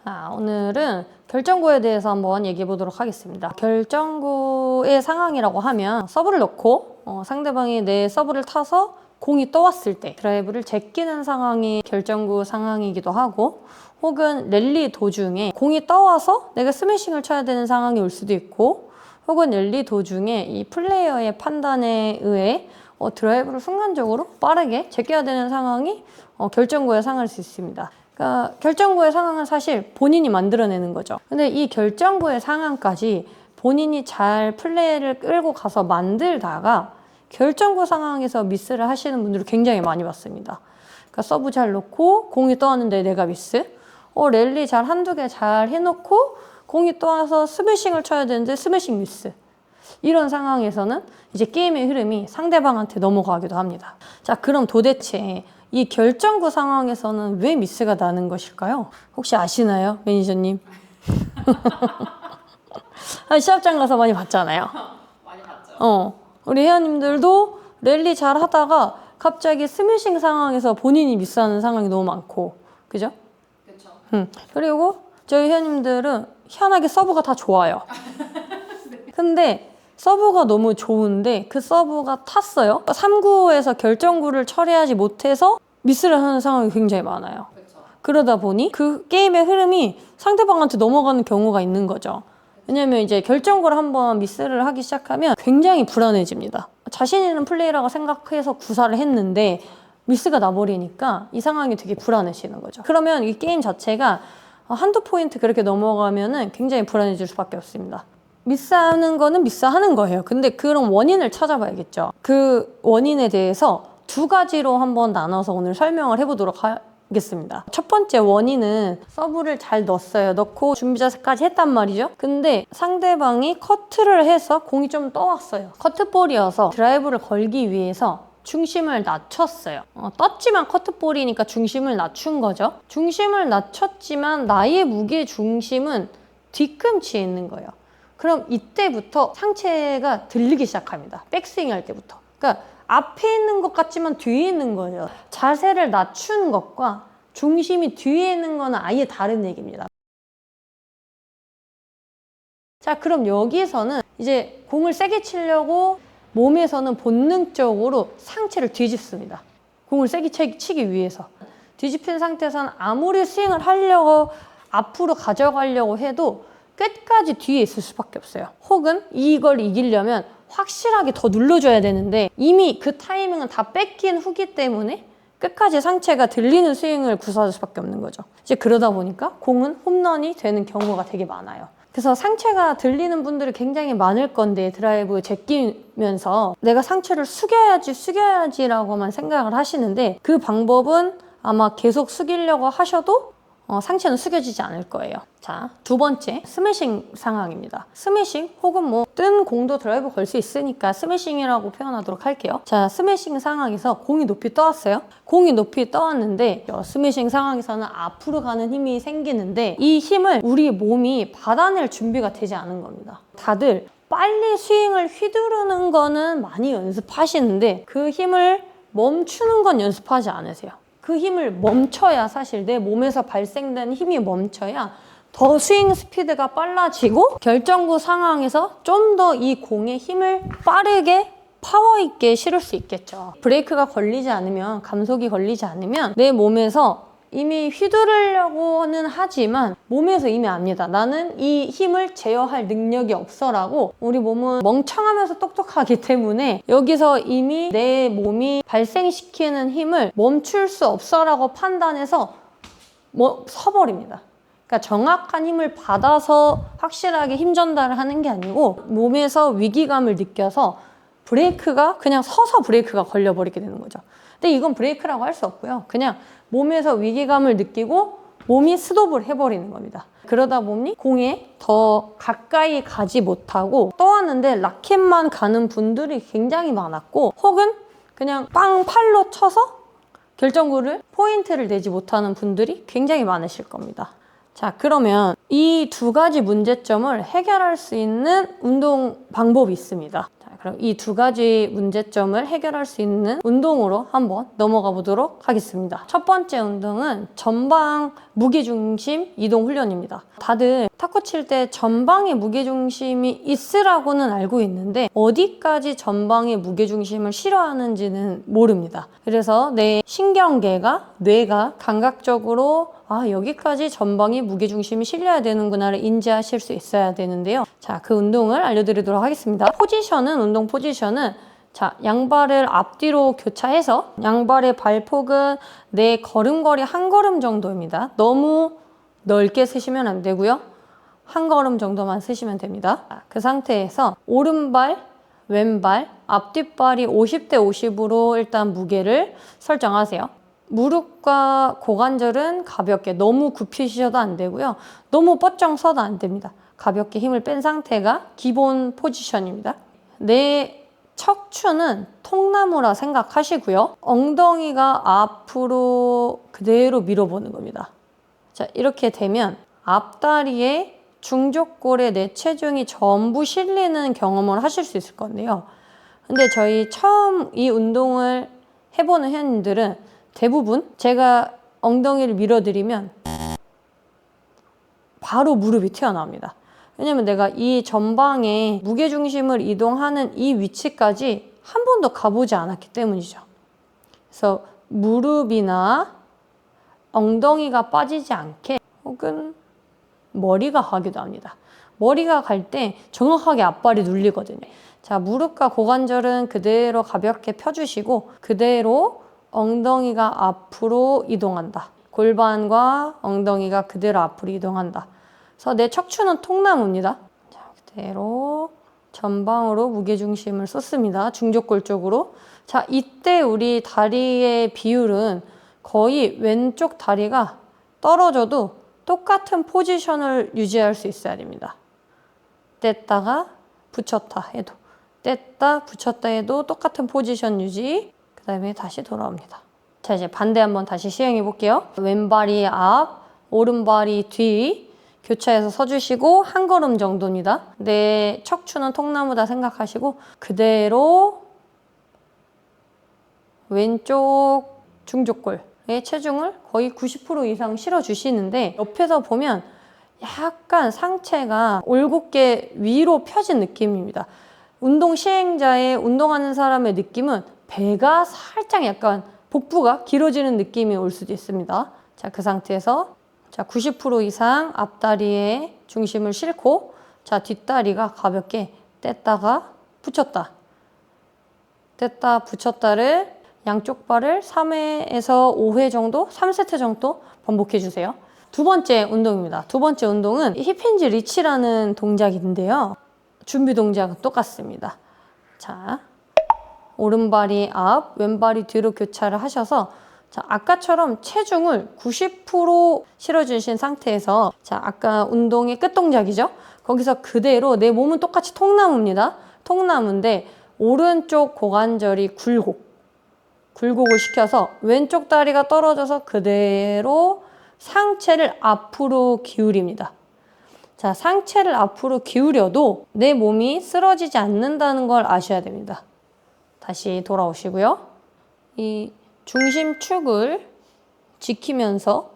오늘은 결정구에 대해서 한번 얘기해 보도록 하겠습니다. 결정구의 상황이라고 하면 서브를 넣고 상대방이 내 서브를 타서 공이 떠왔을 때 드라이브를 제끼는 상황이 결정구 상황이기도 하고, 혹은 랠리 도중에 공이 떠와서 내가 스매싱을 쳐야 되는 상황이 올 수도 있고, 혹은 랠리 도중에 이 플레이어의 판단에 의해 드라이브를 순간적으로 빠르게 제껴야 되는 상황이 결정구의 상황일 수 있습니다. 그러니까 결정구의 상황은 사실 본인이 만들어내는 거죠. 근데 이 결정구의 상황까지 본인이 잘 플레이를 끌고 가서 만들다가 결정구 상황에서 미스를 하시는 분들을 굉장히 많이 봤습니다. 그러니까 서브 잘 놓고 공이 떠왔는데 내가 미스, 랠리 잘 한두 개 잘 해놓고 공이 떠와서 스매싱을 쳐야 되는데 스매싱 미스. 이런 상황에서는 이제 게임의 흐름이 상대방한테 넘어가기도 합니다. 자, 그럼 도대체 이 결정구 상황에서는 왜 미스가 나는 것일까요? 혹시 아시나요, 매니저님? 시합장 가서 많이 봤잖아요. 많이 봤죠. 우리 회원님들도 랠리 잘 하다가 갑자기 스매싱 상황에서 본인이 미스하는 상황이 너무 많고, 그죠? 그렇죠. 그리고 저희 회원님들은 희한하게 서브가 다 좋아요. 근데 서브가 너무 좋은데 그 서브가 탔어요. 3구에서 결정구를 처리하지 못해서 미스를 하는 상황이 굉장히 많아요. 그렇죠. 그러다 보니 그 게임의 흐름이 상대방한테 넘어가는 경우가 있는 거죠. 왜냐면 이제 결정구를 한번 미스를 하기 시작하면 굉장히 불안해집니다. 자신 있는 플레이라고 생각해서 구사를 했는데 미스가 나버리니까 이 상황이 되게 불안해지는 거죠. 그러면 이 게임 자체가 한두 포인트 그렇게 넘어가면은 굉장히 불안해질 수밖에 없습니다. 미스하는 거는 미스하는 거예요. 근데 그런 원인을 찾아봐야겠죠. 그 원인에 대해서 두 가지로 한번 나눠서 오늘 설명을 해보도록 하겠습니다. 첫 번째 원인은 서브를 잘 넣었어요. 넣고 준비 자세까지 했단 말이죠. 근데 상대방이 커트를 해서 공이 좀 떠왔어요. 커트볼이어서 드라이브를 걸기 위해서 중심을 낮췄어요. 떴지만 커트볼이니까 중심을 낮춘 거죠. 중심을 낮췄지만 나의 무게 중심은 뒤꿈치에 있는 거예요. 그럼 이때부터 상체가 들리기 시작합니다. 백스윙 할 때부터. 그러니까 앞에 있는 것 같지만 뒤에 있는 거죠. 자세를 낮춘 것과 중심이 뒤에 있는 거는 아예 다른 얘기입니다. 자, 그럼 여기서는 이제 공을 세게 치려고 몸에서는 본능적으로 상체를 뒤집습니다. 공을 세게 치기 위해서. 뒤집힌 상태에서는 아무리 스윙을 하려고 앞으로 가져가려고 해도 끝까지 뒤에 있을 수밖에 없어요. 혹은 이걸 이기려면 확실하게 더 눌러줘야 되는데 이미 그 타이밍은 다 뺏긴 후기 때문에 끝까지 상체가 들리는 스윙을 구사할 수밖에 없는 거죠. 이제 그러다 보니까 공은 홈런이 되는 경우가 되게 많아요. 그래서 상체가 들리는 분들이 굉장히 많을 건데 드라이브 제끼면서 내가 상체를 숙여야지라고만 생각을 하시는데 그 방법은 아마 계속 숙이려고 하셔도 상체는 숙여지지 않을 거예요. 자, 두 번째, 스매싱 상황입니다. 스매싱 혹은 뜬 공도 드라이브 걸 수 있으니까 스매싱이라고 표현하도록 할게요. 자, 스매싱 상황에서 공이 높이 떠왔어요. 공이 높이 떠왔는데 스매싱 상황에서는 앞으로 가는 힘이 생기는데 이 힘을 우리 몸이 받아낼 준비가 되지 않은 겁니다. 다들 빨리 스윙을 휘두르는 거는 많이 연습하시는데 그 힘을 멈추는 건 연습하지 않으세요. 그 힘을 멈춰야 사실 내 몸에서 발생되는 힘이 멈춰야 더 스윙 스피드가 빨라지고 결정구 상황에서 좀 더 이 공의 힘을 빠르게 파워 있게 실을 수 있겠죠. 브레이크가 걸리지 않으면, 감속이 걸리지 않으면 내 몸에서 이미 휘두르려고는 하지만 몸에서 이미 압니다. 나는 이 힘을 제어할 능력이 없어라고. 우리 몸은 멍청하면서 똑똑하기 때문에 여기서 이미 내 몸이 발생시키는 힘을 멈출 수 없어라고 판단해서 서버립니다. 그러니까 정확한 힘을 받아서 확실하게 힘 전달을 하는 게 아니고 몸에서 위기감을 느껴서 브레이크가 그냥 서서 브레이크가 걸려버리게 되는 거죠. 근데 이건 브레이크라고 할 수 없고요. 그냥 몸에서 위기감을 느끼고 몸이 스톱을 해버리는 겁니다. 그러다 보니 공에 더 가까이 가지 못하고 떠왔는데 라켓만 가는 분들이 굉장히 많았고, 혹은 그냥 빵 팔로 쳐서 결정구를 포인트를 내지 못하는 분들이 굉장히 많으실 겁니다. 자, 그러면 이 두 가지 문제점을 해결할 수 있는 운동 방법이 있습니다. 자, 그럼 이 두 가지 문제점을 해결할 수 있는 운동으로 한번 넘어가 보도록 하겠습니다. 첫 번째 운동은 전방 무게중심 이동 훈련입니다. 다들 탁구 칠 때 전방에 무게중심이 있으라고는 알고 있는데 어디까지 전방에 무게중심을 싫어하는지는 모릅니다. 그래서 내 신경계가, 뇌가 감각적으로 여기까지 전방에 무게중심이 실려야 되는구나를 인지하실 수 있어야 되는데요. 자, 그 운동을 알려드리도록 하겠습니다. 운동 포지션은 자, 양발을 앞뒤로 교차해서 양발의 발폭은 내 걸음걸이 한 걸음 정도입니다. 너무 넓게 쓰시면 안 되고요. 한 걸음 정도만 쓰시면 됩니다. 그 상태에서 오른발, 왼발, 앞뒷발이 50대 50으로 일단 무게를 설정하세요. 무릎과 고관절은 가볍게 너무 굽히셔도 안 되고요. 너무 뻗정 서도 안 됩니다. 가볍게 힘을 뺀 상태가 기본 포지션입니다. 내 척추는 통나무라 생각하시고요. 엉덩이가 앞으로 그대로 밀어보는 겁니다. 자, 이렇게 되면 앞다리에 중족골에 내 체중이 전부 실리는 경험을 하실 수 있을 건데요. 근데 저희 처음 이 운동을 해보는 회원님들은 대부분 제가 엉덩이를 밀어드리면 바로 무릎이 튀어나옵니다. 왜냐면 내가 이 전방에 무게중심을 이동하는 이 위치까지 한 번도 가보지 않았기 때문이죠. 그래서 무릎이나 엉덩이가 빠지지 않게 혹은 머리가 가기도 합니다. 머리가 갈 때 정확하게 앞발이 눌리거든요. 자, 무릎과 고관절은 그대로 가볍게 펴주시고 그대로 엉덩이가 앞으로 이동한다. 골반과 엉덩이가 그대로 앞으로 이동한다. 그래서 내 척추는 통나무입니다. 자, 그대로 전방으로 무게중심을 쏟습니다. 중족골 쪽으로. 자, 이때 우리 다리의 비율은 거의 왼쪽 다리가 떨어져도 똑같은 포지션을 유지할 수 있어야 됩니다. 뗐다가 붙였다 해도, 뗐다 붙였다 해도 똑같은 포지션 유지. 그 다음에 다시 돌아옵니다. 자, 이제 반대 한번 다시 시행해 볼게요. 왼발이 앞, 오른발이 뒤 교차해서 서주시고 한 걸음 정도입니다. 내 척추는 통나무다 생각하시고 그대로 왼쪽 중족골에 체중을 거의 90% 이상 실어주시는데 옆에서 보면 약간 상체가 올곧게 위로 펴진 느낌입니다. 운동 시행자의 운동하는 사람의 느낌은 배가 살짝 약간 복부가 길어지는 느낌이 올 수도 있습니다. 자, 그 상태에서 자, 90% 이상 앞다리에 중심을 싣고 자, 뒷다리가 가볍게 뗐다가 붙였다. 뗐다 붙였다를 양쪽 발을 3회에서 5회 정도, 3세트 정도 반복해 주세요. 두 번째 운동입니다. 두 번째 운동은 힙힌지 리치라는 동작인데요. 준비 동작은 똑같습니다. 자, 오른발이 앞, 왼발이 뒤로 교차를 하셔서 자, 아까처럼 체중을 90% 실어주신 상태에서 자, 아까 운동의 끝 동작이죠? 거기서 그대로 내 몸은 똑같이 통나무입니다. 통나무인데 오른쪽 고관절이 굴곡을 시켜서 왼쪽 다리가 떨어져서 그대로 상체를 앞으로 기울입니다. 자, 상체를 앞으로 기울여도 내 몸이 쓰러지지 않는다는 걸 아셔야 됩니다. 다시 돌아오시고요. 이 중심축을 지키면서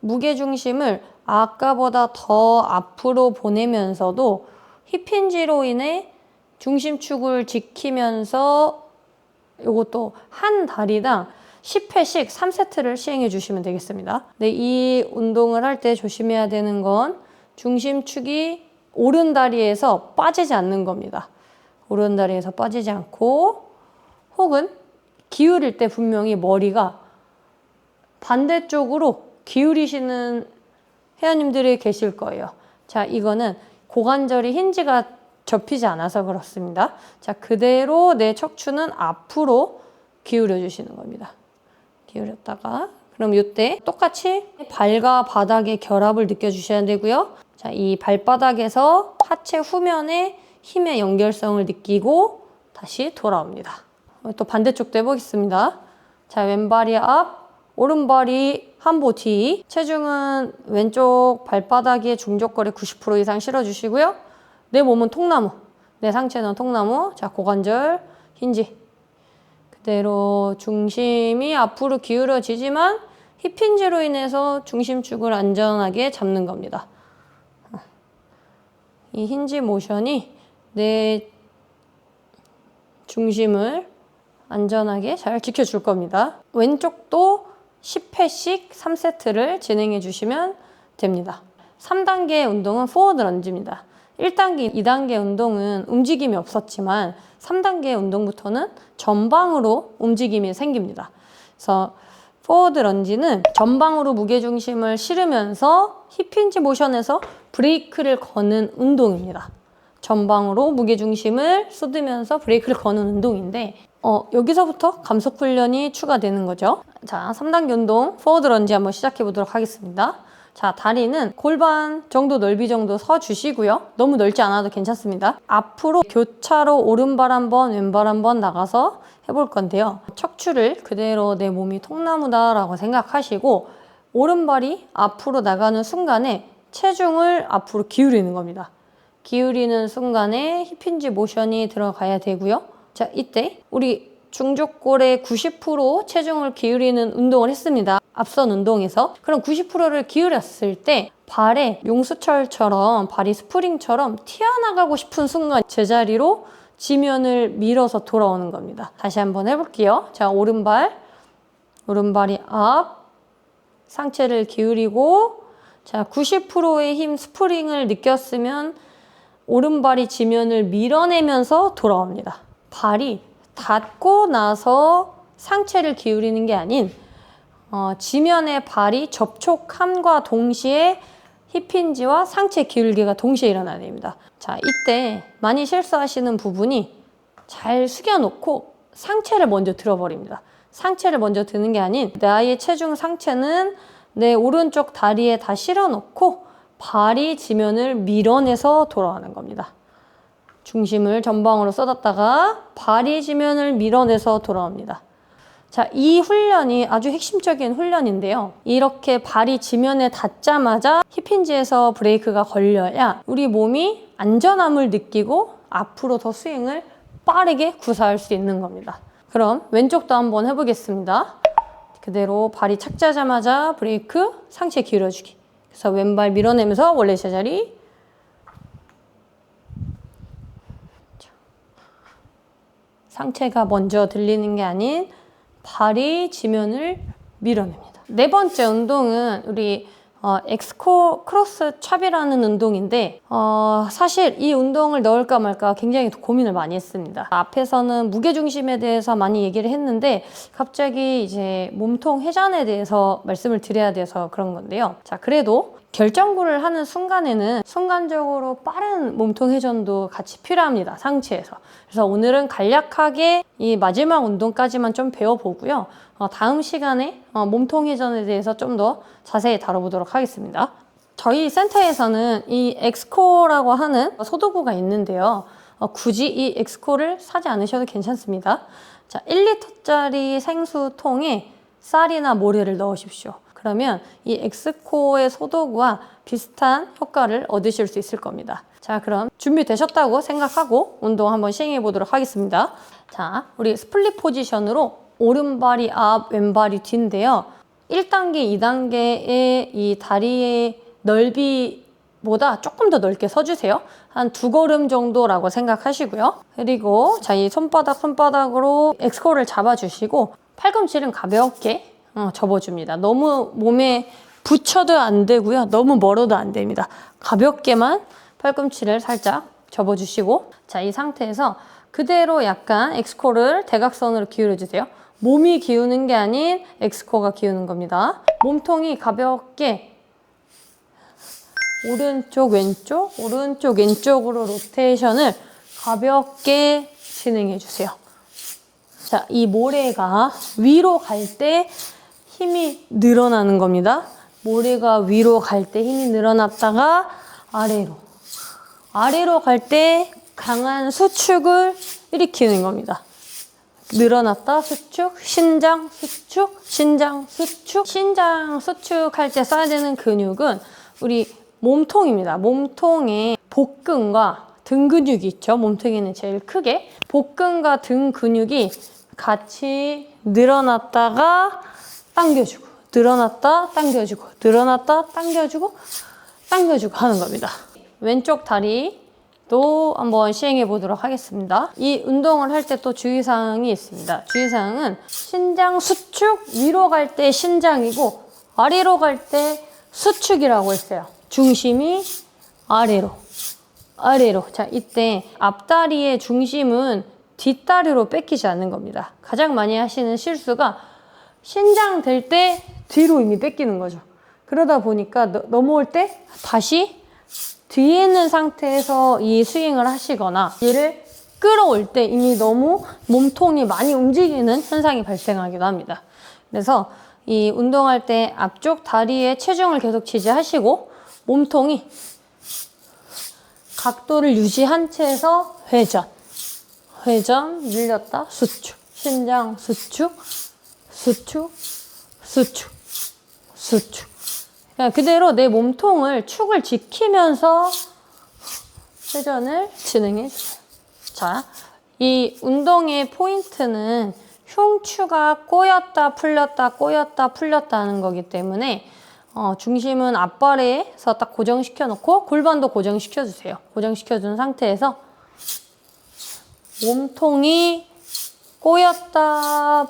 무게중심을 아까보다 더 앞으로 보내면서도 힙힌지로 인해 중심축을 지키면서 이것도 한 다리당 10회씩 3세트를 시행해 주시면 되겠습니다. 네, 이 운동을 할 때 조심해야 되는 건 중심축이 오른 다리에서 빠지지 않는 겁니다. 오른 다리에서 빠지지 않고 혹은 기울일 때 분명히 머리가 반대쪽으로 기울이시는 회원님들이 계실 거예요. 자, 이거는 고관절이 힌지가 접히지 않아서 그렇습니다. 자, 그대로 내 척추는 앞으로 기울여 주시는 겁니다. 기울였다가 그럼 이때 똑같이 발과 바닥의 결합을 느껴주셔야 되고요. 자, 이 발바닥에서 하체 후면의 힘의 연결성을 느끼고 다시 돌아옵니다. 또 반대쪽도 해보겠습니다. 자, 왼발이 앞, 오른발이 한보 뒤. 체중은 왼쪽 발바닥에 중족골에 90% 이상 실어주시고요. 내 몸은 통나무. 내 상체는 통나무. 자, 고관절, 힌지. 그대로 중심이 앞으로 기울어지지만 힙 힌지로 인해서 중심축을 안전하게 잡는 겁니다. 이 힌지 모션이 내 중심을 안전하게 잘 지켜줄 겁니다. 왼쪽도 10회씩 3세트를 진행해 주시면 됩니다. 3단계 운동은 포워드 런지입니다. 1단계, 2단계 운동은 움직임이 없었지만 3단계 운동부터는 전방으로 움직임이 생깁니다. 그래서 포워드 런지는 전방으로 무게중심을 실으면서 힙힌지 모션에서 브레이크를 거는 운동입니다. 전방으로 무게중심을 쏟으면서 브레이크를 거는 운동인데 여기서부터 감속 훈련이 추가되는 거죠. 자, 3단계 운동 포워드 런지 한번 시작해 보도록 하겠습니다. 자, 다리는 골반 정도 넓이 정도 서 주시고요. 너무 넓지 않아도 괜찮습니다. 앞으로 교차로 오른발 한번 왼발 한번 나가서 해볼 건데요. 척추를 그대로 내 몸이 통나무다라고 생각하시고 오른발이 앞으로 나가는 순간에 체중을 앞으로 기울이는 겁니다. 기울이는 순간에 힙힌지 모션이 들어가야 되고요. 자, 이때 우리 중족골의 90% 체중을 기울이는 운동을 했습니다. 앞선 운동에서. 그럼 90%를 기울였을 때 발에 용수철처럼 발이 스프링처럼 튀어나가고 싶은 순간 제자리로 지면을 밀어서 돌아오는 겁니다. 다시 한번 해볼게요. 자, 오른발이 앞, 상체를 기울이고 자, 90%의 힘 스프링을 느꼈으면 오른발이 지면을 밀어내면서 돌아옵니다. 발이 닿고 나서 상체를 기울이는 게 아닌 지면에 발이 접촉함과 동시에 힙힌지와 상체 기울기가 동시에 일어나야 됩니다. 자, 이때 많이 실수하시는 부분이 잘 숙여놓고 상체를 먼저 들어버립니다. 상체를 먼저 드는 게 아닌 나의 체중 상체는 내 오른쪽 다리에 다 실어놓고 발이 지면을 밀어내서 돌아가는 겁니다. 중심을 전방으로 쏟았다가 발이 지면을 밀어내서 돌아옵니다. 자, 이 훈련이 아주 핵심적인 훈련인데요. 이렇게 발이 지면에 닿자마자 힙힌지에서 브레이크가 걸려야 우리 몸이 안전함을 느끼고 앞으로 더 스윙을 빠르게 구사할 수 있는 겁니다. 그럼 왼쪽도 한번 해보겠습니다. 그대로 발이 착지하자마자 브레이크, 상체 기울여주기. 그래서 왼발 밀어내면서 원래 제자리. 상체가 먼저 들리는 게 아닌 발이 지면을 밀어냅니다. 네 번째 운동은 우리 엑스코 크로스 찹이라는 운동인데 사실 이 운동을 넣을까 말까 굉장히 고민을 많이 했습니다. 앞에서는 무게중심에 대해서 많이 얘기를 했는데 갑자기 이제 몸통 회전에 대해서 말씀을 드려야 돼서 그런 건데요. 자, 그래도 결정구를 하는 순간에는 순간적으로 빠른 몸통 회전도 같이 필요합니다. 상체에서. 그래서 오늘은 간략하게 이 마지막 운동까지만 좀 배워보고요. 다음 시간에 몸통 회전에 대해서 좀 더 자세히 다뤄보도록 하겠습니다. 저희 센터에서는 이 엑스코라고 하는 소도구가 있는데요. 굳이 이 엑스코를 사지 않으셔도 괜찮습니다. 자, 1리터짜리 생수통에 쌀이나 모래를 넣으십시오. 그러면 이 엑스코의 소도구와 비슷한 효과를 얻으실 수 있을 겁니다. 자, 그럼 준비되셨다고 생각하고 운동 한번 시행해 보도록 하겠습니다. 자, 우리 스플릿 포지션으로 오른발이 앞, 왼발이 뒤인데요. 1단계, 2단계의 이 다리의 넓이보다 조금 더 넓게 서주세요. 한 2걸음 정도라고 생각하시고요. 그리고 자, 이 손바닥으로 엑스코를 잡아주시고 팔꿈치는 가볍게 접어줍니다. 너무 몸에 붙여도 안 되고요. 너무 멀어도 안 됩니다. 가볍게만 팔꿈치를 살짝 접어주시고 자, 이 상태에서 그대로 약간 엑스코를 대각선으로 기울여주세요. 몸이 기우는 게 아닌 엑스코가 기우는 겁니다. 몸통이 가볍게 오른쪽 왼쪽으로 로테이션을 가볍게 진행해 주세요. 자, 이 모래가 위로 갈 때 힘이 늘어나는 겁니다. 모래가 위로 갈 때 힘이 늘어났다가 아래로 갈 때 강한 수축을 일으키는 겁니다. 늘어났다 수축, 신장 수축, 신장 수축. 신장 수축할 때 써야 되는 근육은 우리 몸통입니다. 몸통의 복근과 등 근육이 있죠. 몸통에는 제일 크게. 복근과 등 근육이 같이 늘어났다가 당겨주고, 늘어났다 당겨주고, 늘어났다 당겨주고, 당겨주고 하는 겁니다. 왼쪽 다리도 한번 시행해 보도록 하겠습니다. 이 운동을 할 때 또 주의사항이 있습니다. 주의사항은 신장 수축, 위로 갈 때 신장이고 아래로 갈 때 수축이라고 했어요. 중심이 아래로. 자, 이때 앞다리의 중심은 뒷다리로 뺏기지 않는 겁니다. 가장 많이 하시는 실수가 신장 될 때 뒤로 이미 뺏기는 거죠. 그러다 보니까 넘어올 때 다시 뒤에 있는 상태에서 이 스윙을 하시거나 얘를 끌어올 때 이미 너무 몸통이 많이 움직이는 현상이 발생하기도 합니다. 그래서 이 운동할 때 앞쪽 다리에 체중을 계속 지지하시고 몸통이 각도를 유지한 채에서 회전, 밀렸다, 수축, 신장 수축, 수축. 그냥 그대로 내 몸통을 축을 지키면서 회전을 진행해 주세요. 자, 이 운동의 포인트는 흉추가 꼬였다 풀렸다 하는 거기 때문에 중심은 앞발에서 딱 고정시켜 놓고 골반도 고정시켜 주세요. 고정시켜 준 상태에서 몸통이 꼬였다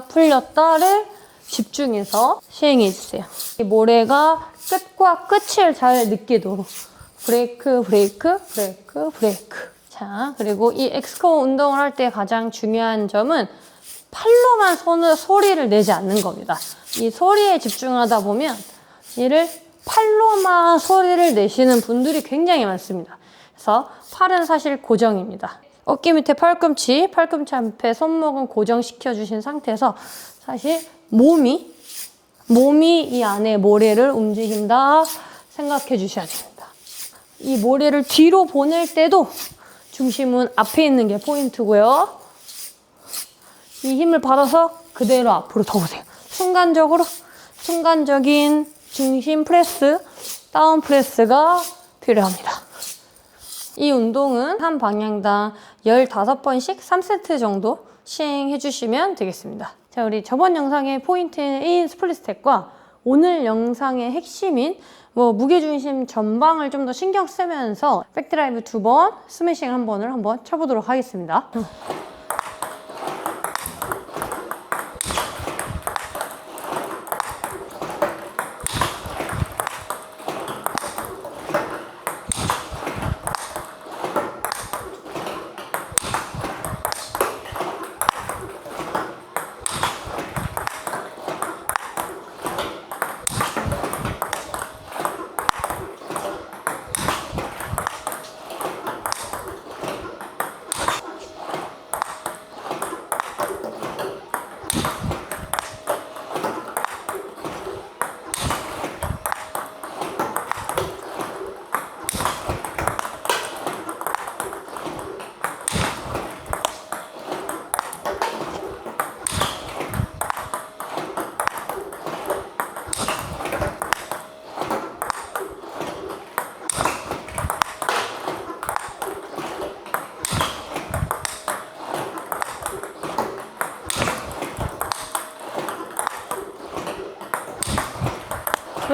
풀렸다를 집중해서 시행해 주세요. 이 모래가 끝과 끝을 잘 느끼도록 브레이크. 자, 그리고 이 엑스코어 운동을 할 때 가장 중요한 점은 팔로만 소리를 내지 않는 겁니다. 이 소리에 집중하다 보면 얘를 팔로만 소리를 내시는 분들이 굉장히 많습니다. 그래서 팔은 사실 고정입니다. 어깨 밑에 팔꿈치 앞에 손목은 고정시켜 주신 상태에서 사실 몸이 이 안에 모래를 움직인다 생각해 주셔야 됩니다. 이 모래를 뒤로 보낼 때도 중심은 앞에 있는 게 포인트고요. 이 힘을 받아서 그대로 앞으로 더 오세요. 순간적인 중심 프레스, 다운 프레스가 필요합니다. 이 운동은 한 방향당 15번씩 3세트 정도 시행해 주시면 되겠습니다. 자, 우리 저번 영상의 포인트인 스플릿 스텝과 오늘 영상의 핵심인 무게중심 전방을 좀 더 신경 쓰면서 백드라이브 2번, 스매싱 1번을 한번 쳐보도록 하겠습니다.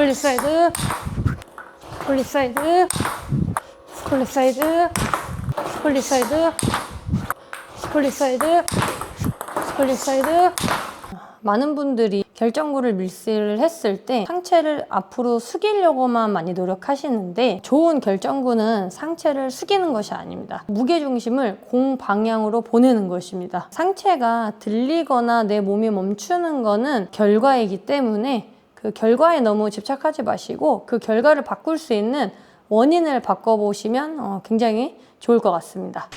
스플릿 사이드, 스플릿 사이드, 스플릿 사이드, 스플릿 사이드, 스플릿 사이드, 스플릿 사이드. 많은 분들이 결정구를 밀스를 했을 때 상체를 앞으로 숙이려고만 많이 노력하시는데 좋은 결정구는 상체를 숙이는 것이 아닙니다. 무게중심을 공 방향으로 보내는 것입니다. 상체가 들리거나 내 몸이 멈추는 거는 결과이기 때문에 그 결과에 너무 집착하지 마시고 그 결과를 바꿀 수 있는 원인을 바꿔보시면 굉장히 좋을 것 같습니다.